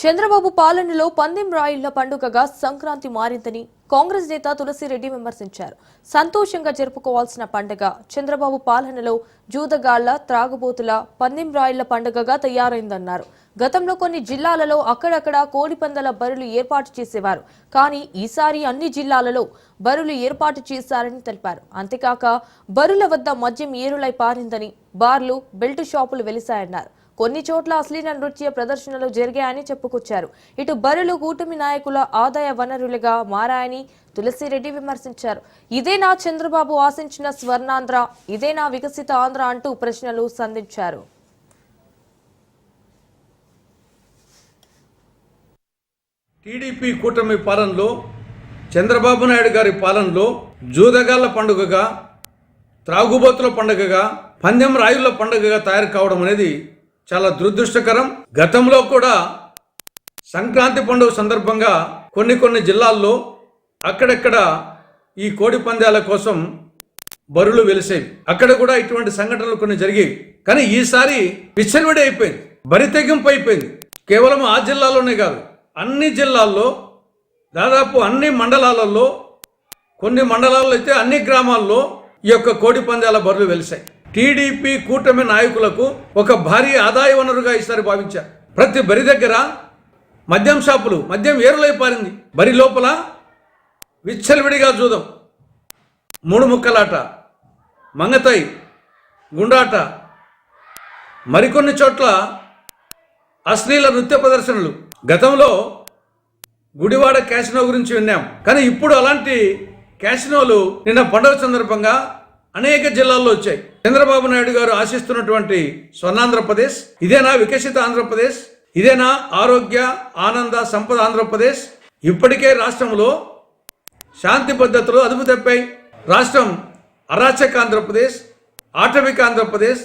చంద్రబాబు పాలనలో పందెం రాయిళ్ల పండుగగా సంక్రాంతి మారిందని కాంగ్రెస్ నేత తులసిరెడ్డి విమర్శించారు. సంతోషంగా జరుపుకోవాల్సిన పండుగ చంద్రబాబు పాలనలో జూదగాళ్ల, త్రాగుబోతుల పందెం రాయిళ్ల పండుగగా తయారైందన్నారు. గతంలో కొన్ని జిల్లాలలో అక్కడక్కడ కోడిపందాల బరులు ఏర్పాటు చేసేవారు. కానీ ఈసారి అన్ని జిల్లాలలో బరులు ఏర్పాటు చేశారని తెలిపారు. అంతేకాక బరుల వద్ద మద్యం ఏరులై పారిందని, బార్లు, బెల్ట్ షాపులు వెలిశాయన్నారు. కొన్ని చోట్ల అశ్లీల నృత్య ప్రదర్శనలు జరిగాయని చెప్పుకొచ్చారు. ఇటు బరులు కూటమి నాయకుల ఆదాయ వనరులుగా మారాయని తులసిరెడ్డి విమర్శించారు. ఇదేనా చంద్రబాబు ఆశించిన స్వర్ణాంధ్ర, ఇదేనా వికసిత ఆంధ్ర అంటూ ప్రశ్నలు సంధించారు. టీడీపీ కూటమి పాలనలో, చంద్రబాబు నాయుడు గారి పాలనలో జూదగాళ్ల పండుగగా, త్రాగుబోతుల పండుగగా, పందెం రాయుళ్ల పండుగగా తయారు కావడం అనేది చాలా దురదృష్టకరం. గతంలో కూడా సంక్రాంతి పండుగ సందర్భంగా కొన్ని జిల్లాల్లో అక్కడక్కడ ఈ కోడి పందాల కోసం బరులు వెలిసేవి. అక్కడ కూడా ఇటువంటి సంఘటనలు కొన్ని జరిగాయి. కానీ ఈసారి విచ్చలవిడి అయిపోయింది, బరి తెగింపు అయిపోయింది. కేవలం ఆ జిల్లాలోనే కాదు, అన్ని జిల్లాల్లో, దాదాపు అన్ని మండలాలలో, కొన్ని మండలాల్లో అయితే అన్ని గ్రామాల్లో ఈ యొక్క కోడి పందాల బరులు వెలిసాయి. టీడీపీ కూటమి నాయకులకు ఒక భారీ ఆదాయ వనరుగా ఈసారి భావించారు. ప్రతి బరి దగ్గర మద్యం షాపులు, మద్యం ఏరులై పారింది. బరి లోపల విచ్చలవిడిగా జూదం, మూడు ముక్కలాట, మంగతాయి, గుండాట, మరికొన్ని చోట్ల అశ్లీల నృత్య ప్రదర్శనలు. గతంలో గుడివాడ క్యాసినో గురించి విన్నాం. కానీ ఇప్పుడు అలాంటి క్యాసినోలు నిన్న పండుగ సందర్భంగా అనేక జిల్లాల్లో వచ్చాయి. చంద్రబాబు నాయుడు గారు ఆశిస్తున్నటువంటి స్వర్ణాంధ్రప్రదేశ్ ఇదేనా? వికసిత ఆంధ్రప్రదేశ్ ఇదేనా? ఆరోగ్య, ఆనంద, సంపద ఆంధ్రప్రదేశ్? ఇప్పటికే రాష్ట్రంలో శాంతి పద్ధతులు అదుపు తప్పాయి. రాష్ట్రం అరాచక ఆంధ్రప్రదేశ్, ఆటవిక ఆంధ్రప్రదేశ్,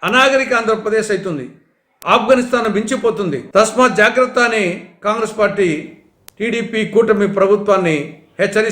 అనాగరిక ఆంధ్రప్రదేశ్ అవుతుంది. ఆఫ్ఘనిస్తాన్ మించిపోతుంది. తస్మాత్ జాగ్రత్త అని కాంగ్రెస్ పార్టీ టీడీపీ కూటమి ప్రభుత్వాన్ని హెచ్చరిస్తుంది.